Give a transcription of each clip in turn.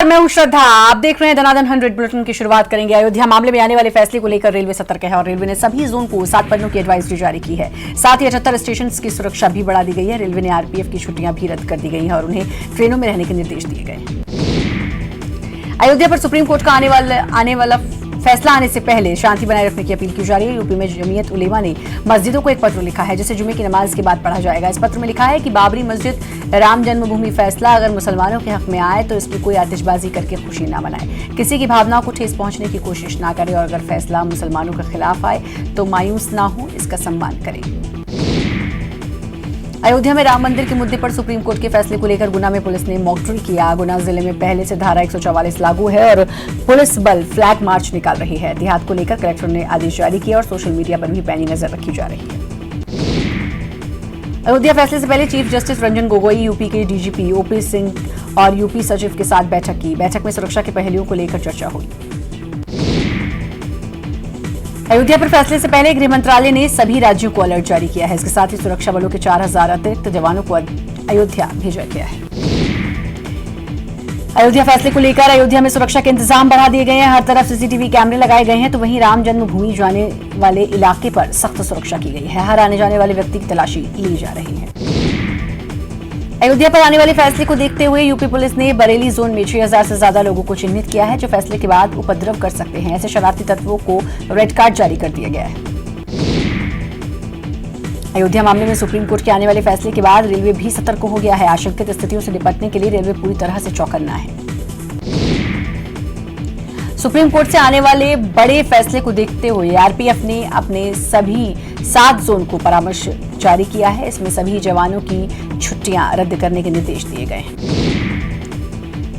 मैं हूं श्रद्धा। आप देख रहे हैं दनादन 100 बुलेटिन की शुरुआत करेंगे। अयोध्या मामले में आने वाले फैसले को लेकर रेलवे सतर्क है और रेलवे ने सभी जोन को 7 पन्नों की एडवाइजरी जारी की है। साथ ही 78 स्टेशन की सुरक्षा भी बढ़ा दी गई है। रेलवे ने आरपीएफ की छुट्टियां भी रद्द कर दी गई हैं और उन्हें ट्रेनों में रहने के निर्देश दिए गए हैं। अयोध्या पर सुप्रीम कोर्ट का आने वाला फैसला आने से पहले शांति बनाए रखने की अपील की जा रही है। यूपी में जमीयत उलेमा ने मस्जिदों को एक पत्र लिखा है जिसे जुमे की नमाज के बाद पढ़ा जाएगा। इस पत्र में लिखा है कि बाबरी मस्जिद राम जन्मभूमि फैसला अगर मुसलमानों के हक में आए तो इसकी कोई आतिशबाजी करके खुशी न मनाए, किसी की भावनाओं को ठेस पहुंचने की कोशिश ना करे और अगर फैसला मुसलमानों के खिलाफ आए तो मायूस ना हो, इसका सम्मान करें। अयोध्या में राम मंदिर के मुद्दे पर सुप्रीम कोर्ट के फैसले को लेकर गुना में पुलिस ने मॉक ड्रिल किया। गुना जिले में पहले से धारा 144 लागू है और पुलिस बल फ्लैग मार्च निकाल रही है। देहात को लेकर कलेक्टर ने आदेश जारी किया और सोशल मीडिया पर भी पैनी नजर रखी जा रही है। अयोध्या फैसले से पहले chief justice Ranjan Gogoi, UP के डीजीपी ओपी सिंह और यूपी सचिव के साथ बैठक की। बैठक में सुरक्षा के पहलुओं को लेकर चर्चा हुई। अयोध्या पर फैसले से पहले गृह मंत्रालय ने सभी राज्यों को अलर्ट जारी किया है। इसके साथ ही सुरक्षा बलों के 4000 अतिरिक्त जवानों को अयोध्या भेजा गया है। अयोध्या फैसले को लेकर अयोध्या में सुरक्षा के इंतजाम बढ़ा दिए गए हैं। हर तरफ सीसीटीवी कैमरे लगाए गए हैं तो वहीं राम जन्मभूमि जाने वाले इलाके पर सख्त सुरक्षा की गई है। हर आने जाने वाले व्यक्ति की तलाशी ली जा रही है। अयोध्या पर आने वाले फैसले को देखते हुए यूपी पुलिस ने बरेली जोन में 6000 से ज्यादा लोगों को चिन्हित किया है जो फैसले के बाद उपद्रव कर सकते हैं। ऐसे शरारती तत्वों को रेड कार्ड जारी कर दिया गया है। अयोध्या मामले में सुप्रीम कोर्ट के आने वाले फैसले के बाद रेलवे भी सतर्क हो गया है। आशंकित स्थितियों से निपटने के लिए रेलवे पूरी तरह से चौकन्ना है। सुप्रीम कोर्ट से आने वाले बड़े फैसले को देखते हुए आरपीएफ ने अपने सभी 7 जोन को परामर्श जारी किया है। इसमें सभी जवानों की छुट्टियां रद्द करने के निर्देश दिए गए हैं।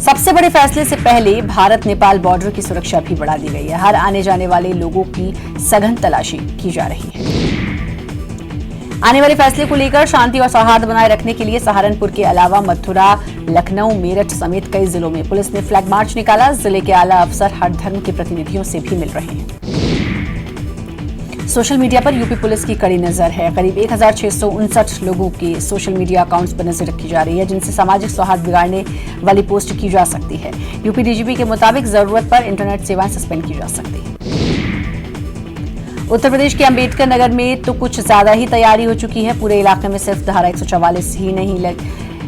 सबसे बड़े फैसले से पहले भारत नेपाल बॉर्डर की सुरक्षा भी बढ़ा दी गई है। हर आने जाने वाले लोगों की सघन तलाशी की जा रही है। आने वाले फैसले को लेकर शांति और सौहार्द बनाए रखने के लिए सहारनपुर के अलावा मथुरा, लखनऊ, मेरठ समेत कई जिलों में पुलिस ने फ्लैग मार्च निकाला। जिले के आला अफसर हर धर्म के प्रतिनिधियों से भी मिल रहे हैं। सोशल मीडिया पर यूपी पुलिस की कड़ी नजर है। करीब 1659 लोगों के सोशल मीडिया अकाउंट्स पर नजर रखी जा रही है जिनसे सामाजिक सौहार्द बिगाड़ने वाली पोस्ट की जा सकती है। यूपी डीजीपी के मुताबिक जरूरत पर इंटरनेट सेवाएं सस्पेंड की जा सकती है। उत्तर प्रदेश के अंबेडकर नगर में तो कुछ ज्यादा ही तैयारी हो चुकी है। पूरे इलाके में सिर्फ धारा 144 ही नहीं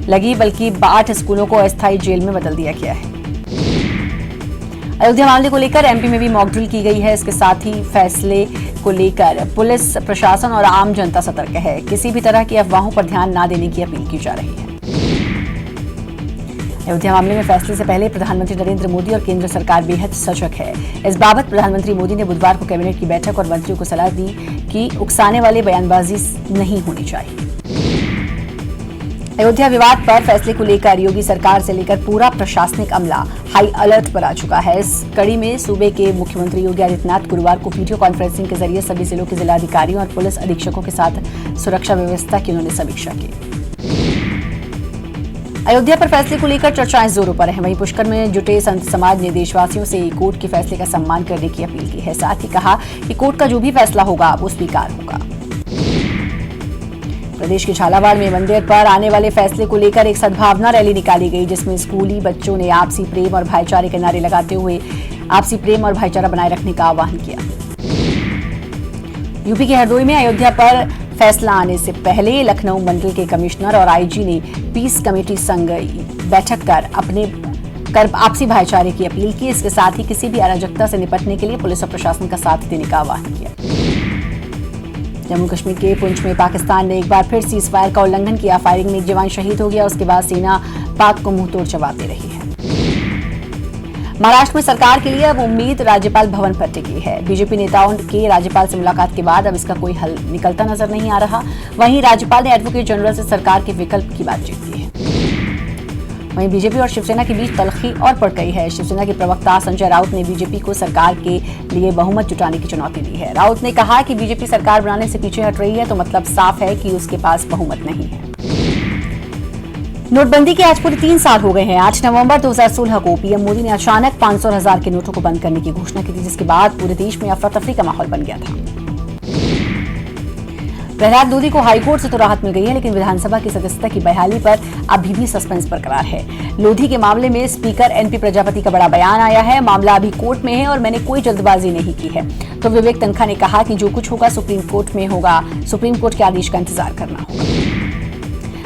लगी बल्कि 8 स्कूलों को अस्थायी जेल में बदल दिया गया है। अयोध्या मामले को लेकर एमपी में भी मॉक ड्रिल की गई है। इसके साथ ही फैसले को लेकर पुलिस प्रशासन और आम जनता सतर्क है। किसी भी तरह की अफवाहों पर ध्यान न देने की अपील की जा रही है। अयोध्या मामले में फैसले से पहले प्रधानमंत्री नरेंद्र मोदी और केंद्र सरकार बेहद सजग है। इस बाबत प्रधानमंत्री मोदी ने बुधवार को कैबिनेट की बैठक और मंत्रियों को सलाह दी कि उकसाने वाले बयानबाजी नहीं होनी चाहिए। अयोध्या विवाद पर फैसले को लेकर योगी सरकार से लेकर पूरा प्रशासनिक अमला हाई अलर्ट पर आ चुका है। इस कड़ी में सूबे के मुख्यमंत्री योगी आदित्यनाथ गुरुवार को वीडियो कॉन्फ्रेंसिंग के जरिए सभी जिलों के जिलाधिकारियों और पुलिस अधीक्षकों के साथ सुरक्षा व्यवस्था की उन्होंने समीक्षा की। अयोध्या पर फैसले को लेकर चर्चाएं जोरों पर हैं। वहीं पुष्कर में जुटे संत समाज ने देशवासियों से कोर्ट के फैसले का सम्मान करने की अपील की है। साथ ही कहा कि कोर्ट का जो भी फैसला होगा वो स्वीकार होगा। प्रदेश के झालावाड़ में मंदिर पर आने वाले फैसले को लेकर एक सद्भावना रैली निकाली गई जिसमें स्कूली बच्चों ने आपसी प्रेम और भाईचारे के नारे लगाते हुए आपसी प्रेम और भाईचारा बनाए रखने का आह्वान किया। यूपी के हरदोई में अयोध्या पर फैसला आने से पहले लखनऊ मंडल के कमिश्नर और आईजी ने पीस कमेटी संग बैठक कर आपसी भाईचारे की अपील की। इसके साथ ही किसी भी अराजकता से निपटने के लिए पुलिस और प्रशासन का साथ देने का आह्वान किया। जम्मू कश्मीर के पुंछ में पाकिस्तान ने एक बार फिर सीज फायर का उल्लंघन किया। फायरिंग में एक जवान शहीद हो गया। उसके बाद सेना पाक को मुंहतोड़ जवाब दे रही है। महाराष्ट्र में सरकार के लिए अब उम्मीद राज्यपाल भवन पर टिकी है। बीजेपी नेताओं के राज्यपाल से मुलाकात के बाद अब इसका कोई हल निकलता नजर नहीं आ रहा। वहीं राज्यपाल ने एडवोकेट जनरल से सरकार के विकल्प की बातचीत की है। वहीं बीजेपी और शिवसेना के बीच तल्खी और बढ़ गई है। शिवसेना के प्रवक्ता संजय राउत ने बीजेपी को सरकार के लिए बहुमत जुटाने की चुनौती दी है। राउत ने कहा कि बीजेपी सरकार बनाने से पीछे हट रही है तो मतलब साफ है कि उसके पास बहुमत नहीं है। नोटबंदी के आज पूरे 3 साल हो गए हैं। 8 नवंबर 2016 को पीएम मोदी ने अचानक 500 और 1000 के नोटों को बंद करने की घोषणा की थी जिसके बाद पूरे देश में अफरा तफरी का माहौल बन गया था। प्रहलाद लोधी को हाईकोर्ट से तो राहत मिल गई है, लेकिन विधानसभा की सदस्यता की बहाली पर अभी भी सस्पेंस बरकरार है। लोधी के मामले में स्पीकर एनपी प्रजापति का बड़ा बयान आया है। मामला अभी कोर्ट में है और मैंने कोई जल्दबाजी नहीं की है। तो विवेक तनखा ने कहा कि जो कुछ होगा सुप्रीम कोर्ट में होगा, सुप्रीम कोर्ट के आदेश का इंतजार करना होगा।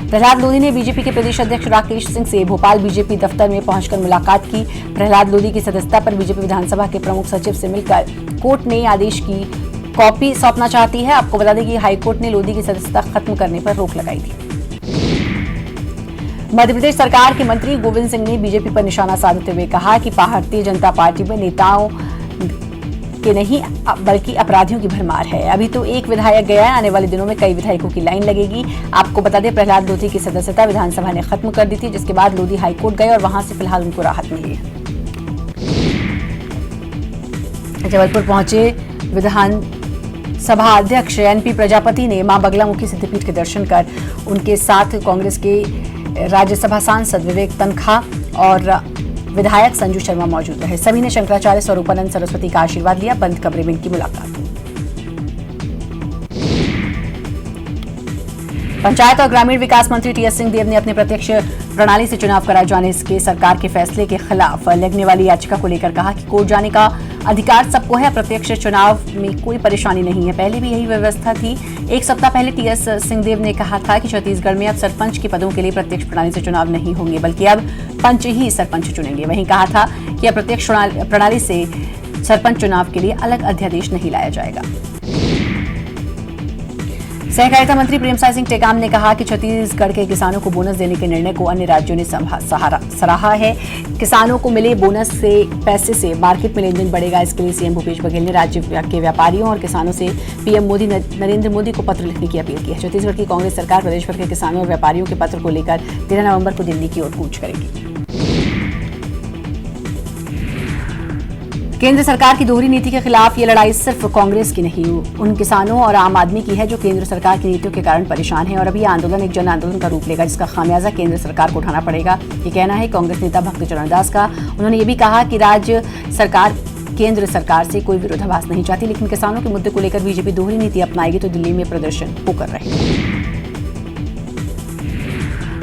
प्रहलाद लोधी ने बीजेपी के प्रदेश अध्यक्ष राकेश सिंह से भोपाल बीजेपी दफ्तर में पहुंचकर मुलाकात की। प्रहलाद लोधी की सदस्यता पर बीजेपी विधानसभा के प्रमुख सचिव से मिलकर कोर्ट ने आदेश की कॉपी सौंपना चाहती है। आपको बता दें कि हाईकोर्ट ने लोधी की सदस्यता खत्म करने पर रोक लगाई थी। मध्य प्रदेश सरकार के मंत्री गोविंद सिंह ने बीजेपी पर निशाना साधते हुए कहा कि भारतीय जनता पार्टी में नेताओं के नहीं बल्कि अपराधियों की भरमार है। अभी तो एक विधायक गया है, आने वाले दिनों में कई विधायकों की लाइन लगेगी। आपको बता दें प्रहलाद लोधी की सदस्यता विधानसभा ने खत्म कर दी थी, जिसके बाद लोधी हाईकोर्ट गए और वहां से फिलहाल उनको राहत मिली है। जबलपुर पहुंचे विधानसभा अध्यक्ष एनपी प्रजापति ने मां बगलामुखी सिद्धपीठ के दर्शन कर उनके साथ कांग्रेस के राज्यसभा सांसद विवेक तनखा और विधायक संजू शर्मा मौजूद रहे। सभी ने शंकराचार्य स्वरूपानंद सरस्वती का आशीर्वाद लिया। बंद कमरे में इनकी मुलाकात हुई। पंचायत और ग्रामीण विकास मंत्री टीएस सिंहदेव ने अपने प्रत्यक्ष प्रणाली से चुनाव कराए जाने के सरकार के फैसले के खिलाफ लगने वाली याचिका को लेकर कहा कि कोर्ट जाने का अधिकार सबको है, प्रत्यक्ष चुनाव में कोई परेशानी नहीं है। पहले भी यही व्यवस्था थी। एक सप्ताह पहले टीएस सिंहदेव ने कहा था कि छत्तीसगढ़ में अब सरपंच के पदों के लिए प्रत्यक्ष प्रणाली से चुनाव नहीं होंगे, बल्कि अब पंच ही सरपंच चुनेंगे। वहीं कहा था कि अब प्रत्यक्ष प्रणाली से सरपंच चुनाव के लिए अलग अध्यादेश नहीं लाया जाएगा। सहकारिता मंत्री प्रेमसाय सिंह टेकाम ने कहा कि छत्तीसगढ़ के किसानों को बोनस देने के निर्णय को अन्य राज्यों ने सराहा है। किसानों को मिले बोनस से पैसे से मार्केट में लेनदेन बढ़ेगा। इसके लिए सीएम भूपेश बघेल ने राज्य के व्यापारियों और किसानों से पीएम मोदी नरेंद्र मोदी को पत्र लिखने की अपील की है। छत्तीसगढ़ की कांग्रेस सरकार प्रदेश भर के किसानों और व्यापारियों के पत्र को लेकर 13 नवंबर को दिल्ली की ओर कूच करेगी। केंद्र सरकार की दोहरी नीति के खिलाफ ये लड़ाई सिर्फ कांग्रेस की नहीं, उन किसानों और आम आदमी की है जो केंद्र सरकार की नीतियों के कारण परेशान है। और अभी आंदोलन एक जन आंदोलन का रूप लेगा, जिसका खामियाजा केंद्र सरकार को उठाना पड़ेगा। ये कहना है कांग्रेस नेता भक्त चरण दास का। उन्होंने ये भी कहा कि राज्य सरकार केंद्र सरकार से कोई विरोधाभास नहीं चाहती, लेकिन किसानों के मुद्दे को लेकर बीजेपी दोहरी नीति अपनाएगी तो दिल्ली में प्रदर्शन होकर रहेगा।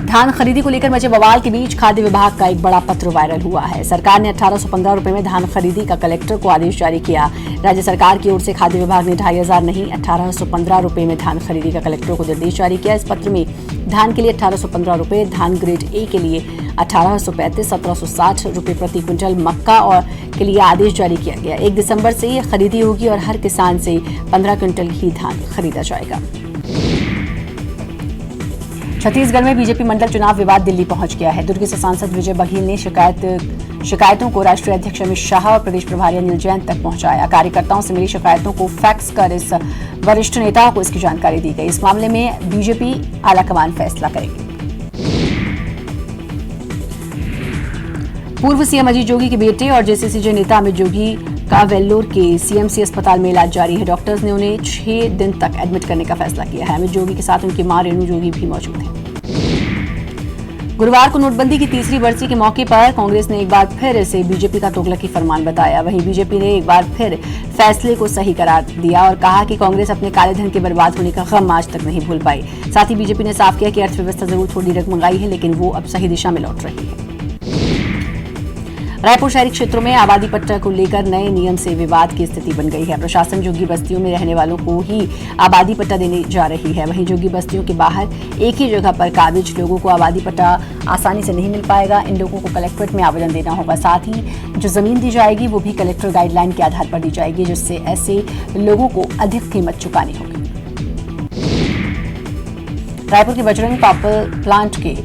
धान खरीदी को लेकर मचे बवाल के बीच खाद्य विभाग का एक बड़ा पत्र वायरल हुआ है। सरकार ने 1815 रुपए में धान खरीदी का कलेक्टर को आदेश जारी किया। राज्य सरकार की ओर से खाद्य विभाग ने 2500 नहीं 1815 रुपए में धान खरीदी का कलेक्टर को निर्देश जारी किया। इस पत्र में धान के लिए 1815 रुपए, धान ग्रेड ए के लिए 1835, 1760 रुपए प्रति क्विंटल, मक्का और के लिए आदेश जारी किया गया। 1 दिसंबर से ये खरीदी होगी और हर किसान से 15 क्विंटल ही धान खरीदा जाएगा। छत्तीसगढ़ में बीजेपी मंडल चुनाव विवाद दिल्ली पहुंच गया है। दुर्ग से सांसद विजय बघेल ने शिकायतों को राष्ट्रीय अध्यक्ष अमित शाह और प्रदेश प्रभारी अनिल जैन तक पहुंचाया। कार्यकर्ताओं से मिली शिकायतों को फैक्स कर इस वरिष्ठ नेताओं को इसकी जानकारी दी गई। इस मामले में बीजेपी आलाकमान फैसला करेगी। पूर्व सीएम अजीत जोगी के बेटे और जेसीसीजे नेता अमित जोगी का वेल्लोर के सीएमसी अस्पताल में इलाज जारी है। डॉक्टर्स ने उन्हें 6 दिन तक एडमिट करने का फैसला किया है। अमित जोगी के साथ उनकी मां रेणु जोगी भी मौजूद है। गुरुवार को नोटबंदी की तीसरी बरसी के मौके पर कांग्रेस ने एक बार फिर इसे बीजेपी का तुगलकी फरमान बताया। वहीं बीजेपी ने एक बार फिर फैसले को सही करार दिया और कहा कि कांग्रेस अपने काले धन के बर्बाद होने का गम आज तक नहीं भूल पाई। साथ ही बीजेपी ने साफ किया कि अर्थव्यवस्था जरूर थोड़ी डगमगाई है, लेकिन वो अब सही दिशा में लौट रही है। रायपुर शहरी क्षेत्रों में आबादी पट्टा को लेकर नए नियम से विवाद की स्थिति बन गई है। प्रशासन झुग्गी बस्तियों में रहने वालों को ही आबादी पट्टा देने जा रही है। वहीं झुग्गी बस्तियों के बाहर एक ही जगह पर काबिज लोगों को आबादी पट्टा आसानी से नहीं मिल पाएगा। इन लोगों को कलेक्ट्रेट में आवेदन देना होगा। साथ ही जो जमीन दी जाएगी वो भी कलेक्टर गाइडलाइन के आधार पर दी जाएगी, जिससे ऐसे लोगों को अधिक कीमत चुकानी होगी। रायपुर के बजरंग पावर प्लांट के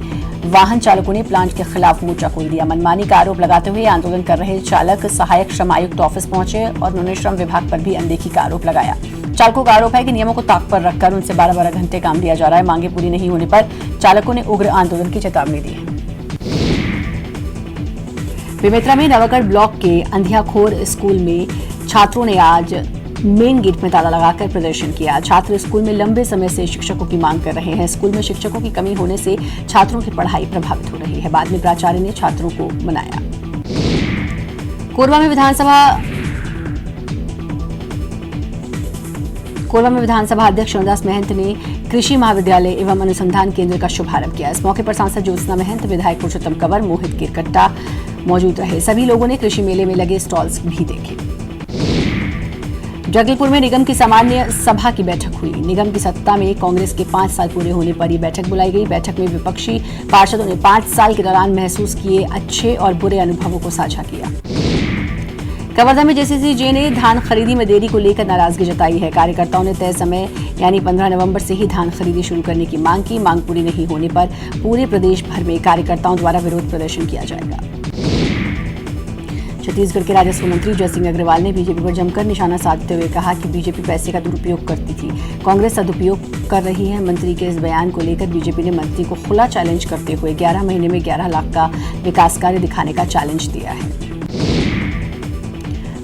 वाहन चालकों ने प्लांट के खिलाफ मोर्चा खोल दिया। मनमानी का आरोप लगाते हुए आंदोलन कर रहे चालक सहायक श्रम आयुक्त ऑफिस पहुंचे और उन्होंने श्रम विभाग पर भी अनदेखी का आरोप लगाया। चालकों का आरोप है कि नियमों को ताक पर रखकर उनसे 12-12 घंटे काम लिया जा रहा है। मांगे पूरी नहीं होने पर चालकों ने उग्र आंदोलन की चेतावनी दी है। बेमेतरा में नवागढ़ ब्लॉक के अंधियाखोर स्कूल में छात्रों ने आज मेन गेट में ताला लगाकर प्रदर्शन किया। छात्र स्कूल में लंबे समय से शिक्षकों की मांग कर रहे हैं। स्कूल में शिक्षकों की कमी होने से छात्रों की पढ़ाई प्रभावित हो रही है। बाद में प्राचार्य ने छात्रों को मनाया। कोरबा में कोरबा में विधानसभा अध्यक्ष रणदास महंत ने कृषि महाविद्यालय एवं अनुसंधान केंद्र का शुभारंभ किया। इस मौके पर सांसद ज्योत्सना महंत, विधायक पुरुषोत्तम कंवर, मोहित केरकट्टा मौजूद रहे। सभी लोगों ने कृषि मेले में लगे स्टॉल्स भी देखे। जगदलपुर में निगम की सामान्य सभा की बैठक हुई। निगम की सत्ता में कांग्रेस के 5 साल पूरे होने पर यह बैठक बुलाई गई। बैठक में विपक्षी पार्षदों ने 5 साल के दौरान महसूस किए अच्छे और बुरे अनुभवों को साझा किया। कवर्धा में जेसीसी ने धान खरीदी में देरी को लेकर नाराजगी जताई है। कार्यकर्ताओं ने तय समय यानी 15 नवंबर से ही धान खरीदी शुरू करने की मांग की। मांग पूरी नहीं होने पर पूरे प्रदेश भर में कार्यकर्ताओं द्वारा विरोध प्रदर्शन किया जाएगा। छत्तीसगढ़ के राजस्व मंत्री जयसिंह अग्रवाल ने बीजेपी पर जमकर निशाना साधते हुए कहा कि बीजेपी पैसे का दुरुपयोग करती थी, कांग्रेस सदुपयोग कर रही है। मंत्री के इस बयान को लेकर बीजेपी ने मंत्री को खुला चैलेंज करते हुए 11 महीने में 11 लाख का विकास कार्य दिखाने का चैलेंज दिया है।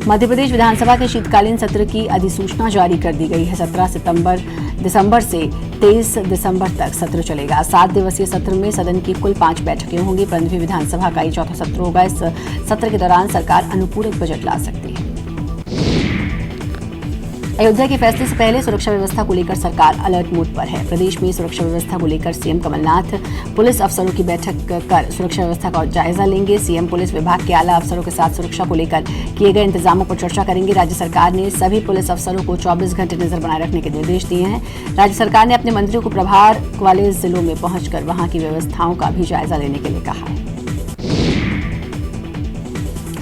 मध्य प्रदेश विधानसभा के शीतकालीन सत्र की अधिसूचना जारी कर दी गई है। 17 दिसंबर से 23 दिसंबर तक सत्र चलेगा। 7 दिवसीय सत्र में सदन की कुल 5 बैठकें होंगी। 15वीं विधानसभा का ये चौथा सत्र होगा। इस सत्र के दौरान सरकार अनुपूरक बजट ला सकती है। अयोध्या के फैसले से पहले सुरक्षा व्यवस्था को लेकर सरकार अलर्ट मोड पर है। प्रदेश में सुरक्षा व्यवस्था को लेकर सीएम कमलनाथ पुलिस अफसरों की बैठक कर सुरक्षा व्यवस्था का जायजा लेंगे। सीएम पुलिस विभाग के आला अफसरों के साथ सुरक्षा को लेकर किए गए इंतजामों पर चर्चा करेंगे। राज्य सरकार ने सभी पुलिस अफसरों को 24 घंटे नजर बनाए रखने के निर्देश दिए हैं। राज्य सरकार ने अपने मंत्रियों को प्रभार वाले जिलों में पहुंचकर वहां की व्यवस्थाओं का भी जायजा लेने के लिए कहा है।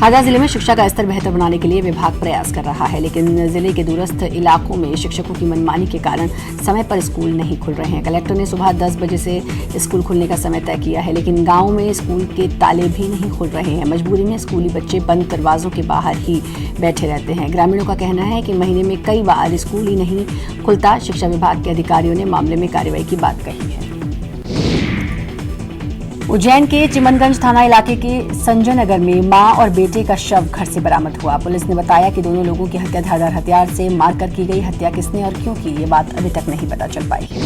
हरदा जिले में शिक्षा का स्तर बेहतर बनाने के लिए विभाग प्रयास कर रहा है, लेकिन जिले के दूरस्थ इलाकों में शिक्षकों की मनमानी के कारण समय पर स्कूल नहीं खुल रहे हैं। कलेक्टर ने सुबह 10 बजे से स्कूल खुलने का समय तय किया है, लेकिन गांव में स्कूल के ताले भी नहीं खुल रहे हैं। मजबूरी में स्कूली बच्चे बंद दरवाजों के बाहर ही बैठे रहते हैं। ग्रामीणों का कहना है कि महीने में कई बार स्कूल ही नहीं खुलता। शिक्षा विभाग के अधिकारियों ने मामले में कार्रवाई की बात कही है। उज्जैन के चिमनगंज थाना इलाके के संजय नगर में मां और बेटे का शव घर से बरामद हुआ। पुलिस ने बताया कि दोनों लोगों की हत्या धारदार हथियार से मारकर की गई। हत्या किसने और क्यों की, ये बात अभी तक नहीं पता चल पाई है।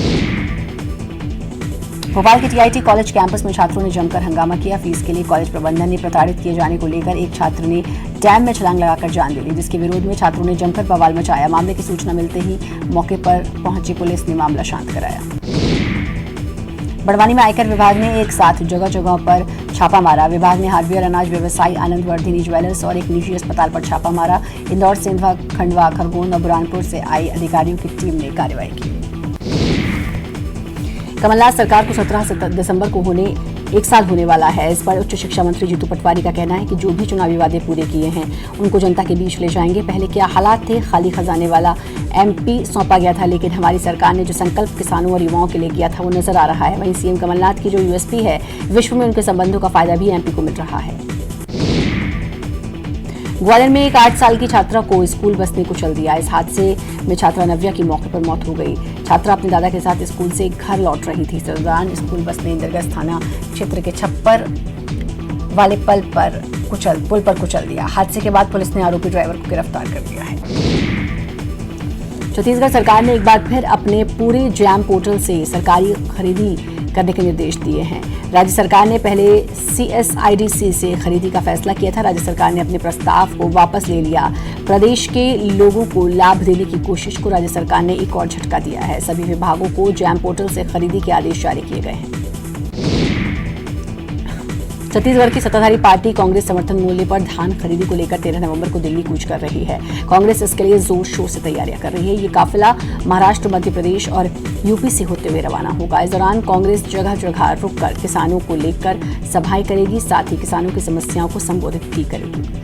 भोपाल के टीआईटी कॉलेज कैंपस में छात्रों ने जमकर हंगामा किया। फीस के लिए कॉलेज प्रबंधन ने प्रताड़ित किए जाने को लेकर एक छात्र ने डैम में छलांग लगाकर जान ले ली, जिसके विरोध में छात्रों ने जमकर बवाल मचाया। मामले की सूचना मिलते ही मौके पर पहुंची पुलिस ने मामला शांत कराया। बड़वानी में आयकर विभाग ने एक साथ जगह जगह पर छापा मारा। विभाग ने हार्डवेयर अनाज व्यवसायी आनंद वर्धिनी ज्वेलर्स और एक निजी अस्पताल पर छापा मारा। इंदौर, सेंधवा, खंडवा, खरगोन और बुरहानपुर से आई अधिकारियों की टीम ने कार्रवाई की। कमलनाथ सरकार को 17 दिसंबर को एक साल होने वाला है। इस पर उच्च शिक्षा मंत्री जीतू पटवारी का कहना है कि जो भी चुनावी वादे पूरे किए हैं उनको जनता के बीच ले जाएंगे। पहले क्या हालात थे, खाली खजाने वाला एमपी सौंपा गया था, लेकिन हमारी सरकार ने जो संकल्प किसानों और युवाओं के लिए किया था वो नजर आ रहा है। वहीं सीएम कमलनाथ की जो यूएसपी है, विश्व में उनके संबंधों का फायदा भी एमपी को मिल रहा है। ग्वालियर में एक 8 साल की छात्रा को स्कूल बस ने कुचल दिया। इस हादसे में छात्रा नव्या की मौके पर मौत हो गई। छात्रा अपने दादा के साथ स्कूल से घर लौट रही थी। इस दौरान स्कूल बस ने इंद्रगंज थाना क्षेत्र के छप्पर वाले पुल पर कुचल दिया। हादसे के बाद पुलिस ने आरोपी ड्राइवर को गिरफ्तार कर लिया है। छत्तीसगढ़ सरकार ने एक बार फिर अपने पूरे जैम पोर्टल से सरकारी खरीदी करने के निर्देश दिए हैं। राज्य सरकार ने पहले सीएसआईडीसी से खरीदी का फैसला किया था। राज्य सरकार ने अपने प्रस्ताव को वापस ले लिया। प्रदेश के लोगों को लाभ देने की कोशिश को राज्य सरकार ने एक और झटका दिया है। सभी विभागों को जैम पोर्टल से खरीदी के आदेश जारी किए गए हैं। छत्तीसगढ़ की सत्ताधारी पार्टी कांग्रेस समर्थन मूल्य पर धान खरीदी को लेकर 13 नवंबर को दिल्ली कूच कर रही है। कांग्रेस इसके लिए जोर शोर से तैयारियां कर रही है। ये काफिला महाराष्ट्र, मध्य प्रदेश और यूपी से होते हुए रवाना होगा। इस दौरान कांग्रेस जगह जगह रुककर किसानों को लेकर सभाएं करेगी, साथ ही किसानों की समस्याओं को संबोधित भी करेगी।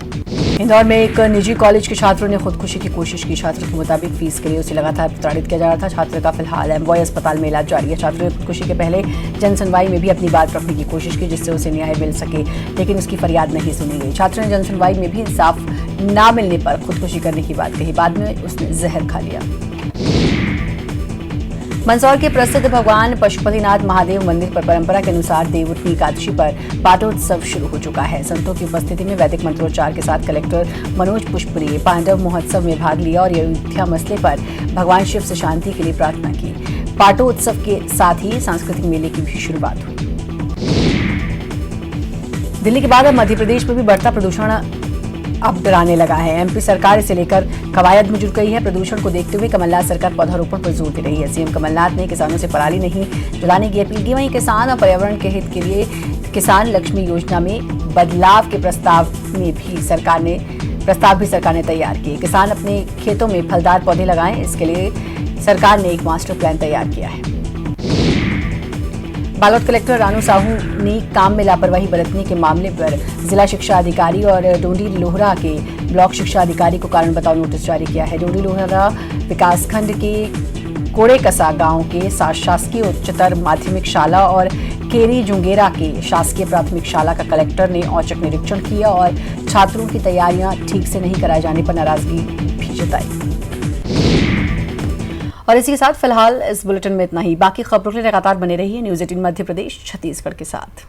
इंदौर में एक निजी कॉलेज के छात्रों ने खुदकुशी की कोशिश की। छात्र के मुताबिक फीस के लिए उसे लगातार प्रताड़ित किया जा रहा था। छात्र का फिलहाल एमवाई अस्पताल में इलाज जारी है। छात्र ने खुदकुशी के पहले जनसुनवाई में भी अपनी बात रखने की कोशिश की, जिससे उसे न्याय मिल सके, लेकिन उसकी फरियाद नहीं सुनी गई। छात्र ने जनसुनवाई में भी इंसाफ न मिलने पर खुदकुशी करने की बात कही। बाद में उसने जहर खा लिया। मंदसौर के प्रसिद्ध भगवान पशुपतिनाथ महादेव मंदिर पर परंपरा के अनुसार देवउठनी एकादशी पर पाटोत्सव शुरू हो चुका है। संतों की उपस्थिति में वैदिक मंत्रोच्चार के साथ कलेक्टर मनोज पुष्प ने पांडव महोत्सव में भाग लिया और अयोध्या मसले पर भगवान शिव से शांति के लिए प्रार्थना की। पाटोत्सव के साथ ही सांस्कृतिक मेले की भी शुरुआत हुई। दिल्ली के बाद अब मध्य प्रदेश में भी बढ़ता प्रदूषण अब डराने लगा है। एमपी सरकार इसे लेकर कवायद में जुट गई है। प्रदूषण को देखते हुए कमलनाथ सरकार पौधारोपण पर जोर दे रही है। सीएम कमलनाथ ने किसानों से पराली नहीं जलाने की अपील की। वहीं किसान और पर्यावरण के हित के लिए किसान लक्ष्मी योजना में बदलाव के प्रस्ताव भी सरकार ने तैयार किए। किसान अपने खेतों में फलदार पौधे लगाएं, इसके लिए सरकार ने एक मास्टर प्लान तैयार किया है। बालोद कलेक्टर रानू साहू ने काम में लापरवाही बरतने के मामले पर जिला शिक्षा अधिकारी और डोंडी लोहरा के ब्लॉक शिक्षा अधिकारी को कारण बताओ नोटिस जारी किया है। डोंडी लोहरा विकासखंड के कोड़ेकसा गांव के शासकीय उच्चतर माध्यमिक शाला और केरी जुंगेरा के शासकीय प्राथमिक शाला का कलेक्टर ने औचक निरीक्षण किया और छात्रों की तैयारियां ठीक से नहीं कराए जाने पर नाराजगी भी जताई। और इसी के साथ फिलहाल इस बुलेटिन में इतना ही। बाकी खबरों के लिए लगातार बने रहिए न्यूज़ 18 मध्य प्रदेश छत्तीसगढ़ के साथ।